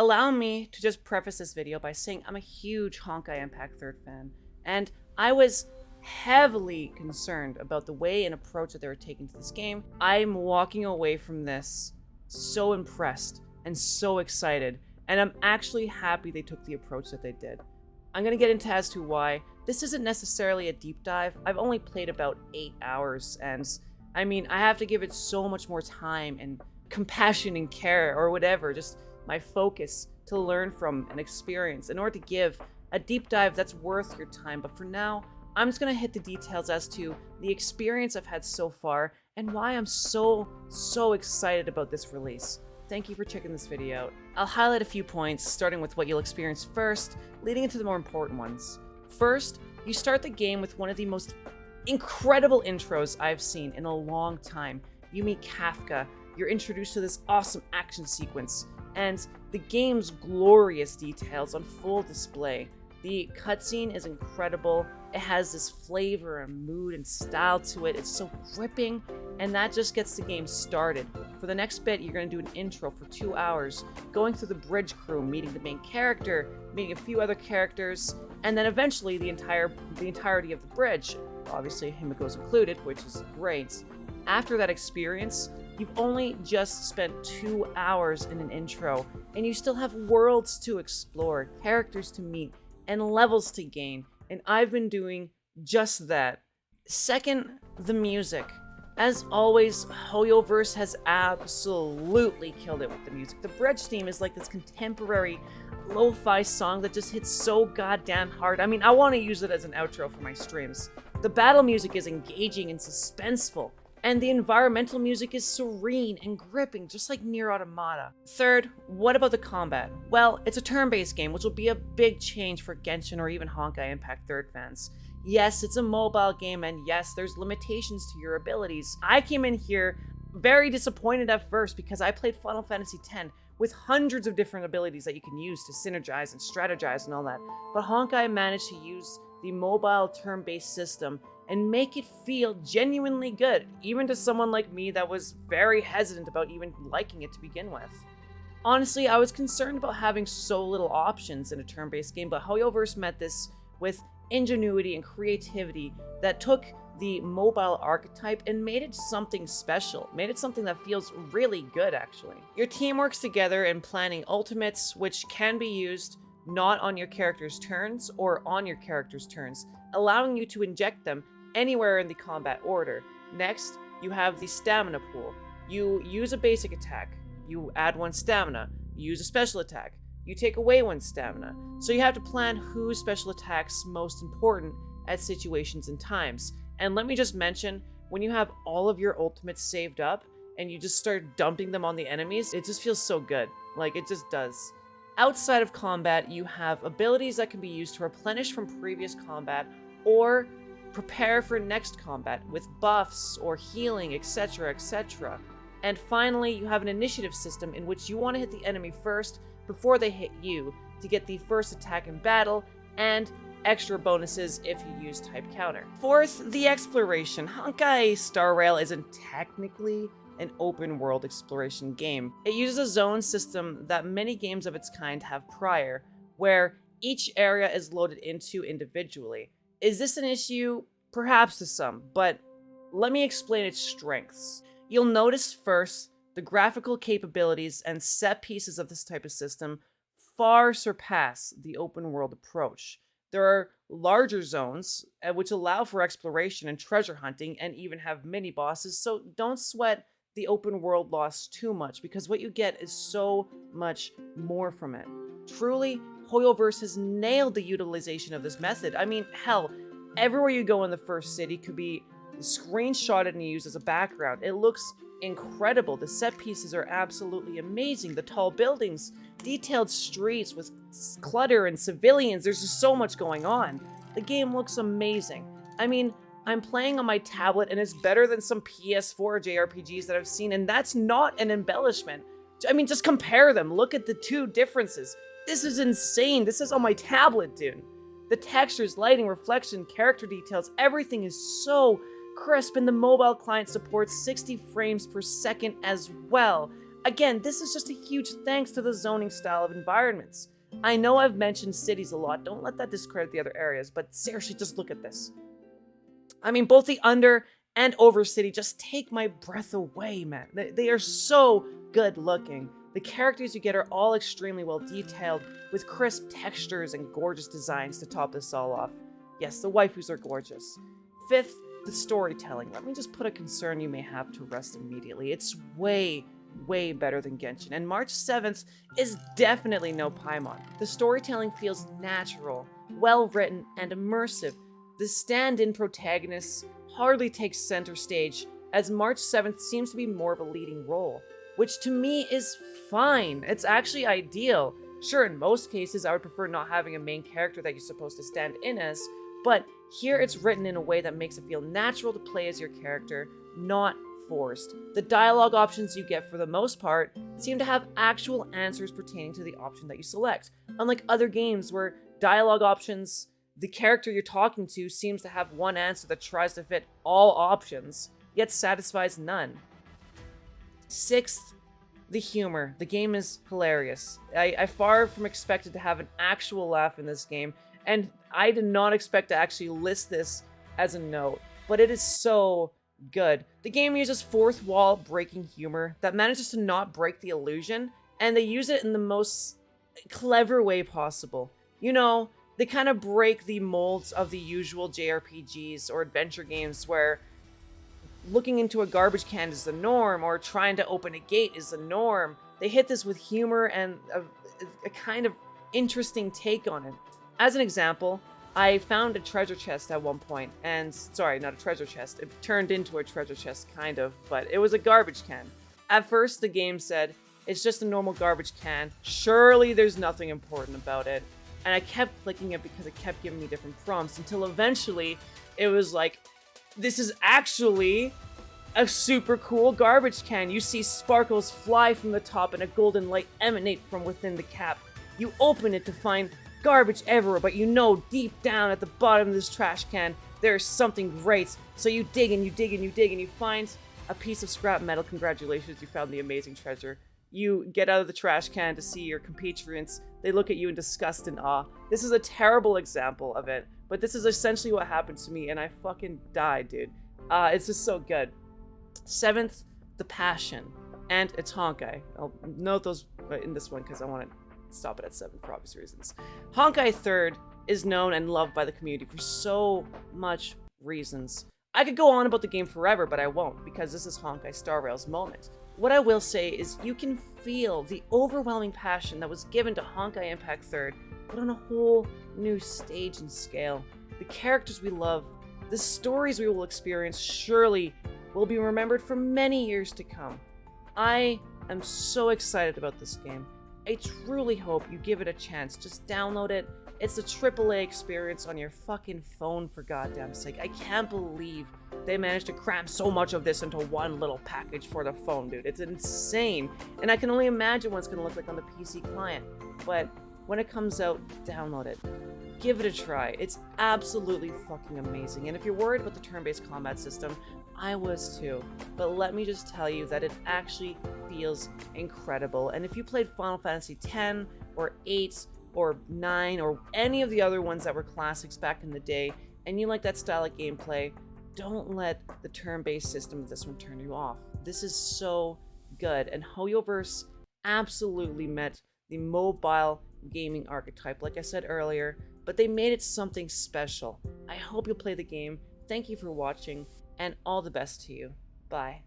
Allow me to just preface this video by saying I'm a huge Honkai Impact 3rd fan, and I was heavily concerned about the way and approach that they were taking to this game. I'm walking away from this so impressed and so excited, and I'm actually happy they took the approach that they did. I'm going to get into as to why. This isn't necessarily a deep dive. I've only played about 8 hours, and I mean, I have to give it so much more time and compassion and care or whatever, just my focus to learn from and experience in order to give a deep dive that's worth your time. But for now, I'm just going to hit the details as to the experience I've had so far and why I'm so excited about this release. Thank you for checking this video out. I'll highlight a few points, starting with what you'll experience first, leading into the more important ones. First, you start the game with one of the most incredible intros I've seen in a long time. You meet Kafka, you're introduced to this awesome action sequence, and the game's glorious details on full display. The cutscene is incredible. It has this flavor and mood and style to it. It's so gripping, and that just gets the game started. For the next bit, you're going to do an intro for 2 hours, going through the bridge crew, meeting the main character, meeting a few other characters, and then eventually the entirety of the bridge, obviously Himiko's included, which is great. After that experience, you've only just spent 2 hours in an intro, and you still have worlds to explore, characters to meet, and levels to gain, and I've been doing just that. Second, the music. As always, Hoyoverse has absolutely killed it with the music. The bridge theme is like this contemporary lo-fi song that just hits so goddamn hard. I mean, I want to use it as an outro for my streams. The battle music is engaging and suspenseful, and the environmental music is serene and gripping, just like Nier Automata. Third, what about the combat? Well, it's a turn-based game, which will be a big change for Genshin or even Honkai Impact 3rd fans. Yes, it's a mobile game, and yes, there's limitations to your abilities. I came in here very disappointed at first because I played Final Fantasy X with hundreds of different abilities that you can use to synergize and strategize and all that, but Honkai managed to use the mobile turn-based system and make it feel genuinely good, even to someone like me that was very hesitant about even liking it to begin with. Honestly, I was concerned about having so little options in a turn-based game, but Hoyoverse met this with ingenuity and creativity that took the mobile archetype and made it something special, made it something that feels really good, actually. Your team works together in planning ultimates, which can be used not on your character's turns or on your character's turns, allowing you to inject them anywhere in the combat order. Next, you have the stamina pool. You use a basic attack, you add 1 stamina, you use a special attack, you take away 1 stamina. So you have to plan whose special attack's most important at situations and times. And let me just mention, when you have all of your ultimates saved up and you just start dumping them on the enemies, it just feels so good. Like, it just does. Outside of combat, you have abilities that can be used to replenish from previous combat or prepare for next combat with buffs or healing, etc, etc. And finally, you have an initiative system in which you want to hit the enemy first before they hit you to get the first attack in battle and extra bonuses if you use type counter. Fourth, the exploration. Honkai Star Rail isn't technically an open world exploration game. It uses a zone system that many games of its kind have prior, where each area is loaded into individually. Is this an issue? Perhaps to some, but let me explain its strengths. You'll notice first, the graphical capabilities and set pieces of this type of system far surpass the open world approach. There are larger zones, which allow for exploration and treasure hunting and even have mini bosses, so don't sweat the open world loss too much, because what you get is so much more from it. Truly, Hoyoverse has nailed the utilization of this method. I mean, hell, everywhere you go in the first city could be screenshotted and used as a background. It looks incredible. The set pieces are absolutely amazing. The tall buildings, detailed streets with clutter and civilians. There's just so much going on. The game looks amazing. I mean, I'm playing on my tablet and it's better than some PS4 JRPGs that I've seen, and that's not an embellishment. I mean, just compare them. Look at the two differences. This is insane. This is on my tablet, dude. The textures, lighting, reflection, character details, everything is so crisp, and the mobile client supports 60 frames per second as well. Again, this is just a huge thanks to the zoning style of environments. I know I've mentioned cities a lot, don't let that discredit the other areas, but seriously, just look at this. I mean, both the under and over city just take my breath away, man. They are so good looking. The characters you get are all extremely well detailed, with crisp textures and gorgeous designs to top this all off. Yes, the waifus are gorgeous. Fifth, the storytelling. Let me just put a concern you may have to rest immediately. It's way better than Genshin, and March 7th is definitely no Paimon. The storytelling feels natural, well written, and immersive. The stand-in protagonist hardly takes center stage, as March 7th seems to be more of a leading role, which to me is fine. It's actually ideal. Sure, in most cases, I would prefer not having a main character that you're supposed to stand in as, but here it's written in a way that makes it feel natural to play as your character, not forced. The dialogue options you get for the most part seem to have actual answers pertaining to the option that you select, unlike other games where dialogue options, the character you're talking to seems to have one answer that tries to fit all options, yet satisfies none. Sixth, the humor. The game is hilarious. I far from expected to have an actual laugh in this game, and I did not expect to actually list this as a note, but it is so good. The game uses fourth wall breaking humor that manages to not break the illusion, and they use it in the most clever way possible. You know, they kind of break the molds of the usual JRPGs or adventure games where looking into a garbage can is the norm, or trying to open a gate is the norm. They hit this with humor and a kind of interesting take on it. As an example, I found a treasure chest at one point, and sorry, not a treasure chest, it turned into a treasure chest kind of, but it was a garbage can. At first the game said, it's just a normal garbage can, surely there's nothing important about it, and I kept clicking it because it kept giving me different prompts until eventually it was like, this is actually a super cool garbage can. You see sparkles fly from the top and a golden light emanate from within the cap. You open it to find garbage everywhere, but you know deep down at the bottom of this trash can there's something great. So you dig and you dig and you dig and you find a piece of scrap metal. Congratulations, you found the amazing treasure. You get out of the trash can to see your compatriots. They look at you in disgust and awe. This is a terrible example of it, but this is essentially what happened to me, and I fucking died, dude. It's just so good. Seventh, the passion, and it's Honkai. I'll note those in this one because I want to stop it at 7 for obvious reasons. Honkai 3rd is known and loved by the community for so much reasons. I could go on about the game forever, but I won't, because this is Honkai Star Rail's moment. What I will say is you can feel the overwhelming passion that was given to Honkai Impact 3rd, but on a whole new stage and scale. The characters we love, the stories we will experience surely will be remembered for many years to come. I am so excited about this game. I truly hope you give it a chance. Just download it. It's a AAA experience on your fucking phone, for goddamn sake. I can't believe they managed to cram so much of this into one little package for the phone, dude. It's insane. And I can only imagine what it's going to look like on the PC client. But when it comes out, download it. Give it a try. It's absolutely fucking amazing. And if you're worried about the turn-based combat system, I was too. But let me just tell you that it actually feels incredible. And if you played Final Fantasy X or 8 or 9 or any of the other ones that were classics back in the day, and you like that style of gameplay, don't let the turn-based system of this one turn you off. This is so good, and Hoyoverse absolutely met the mobile gaming archetype, like I said earlier, but they made it something special. I hope you'll play the game. Thank you for watching, and all the best to you. Bye.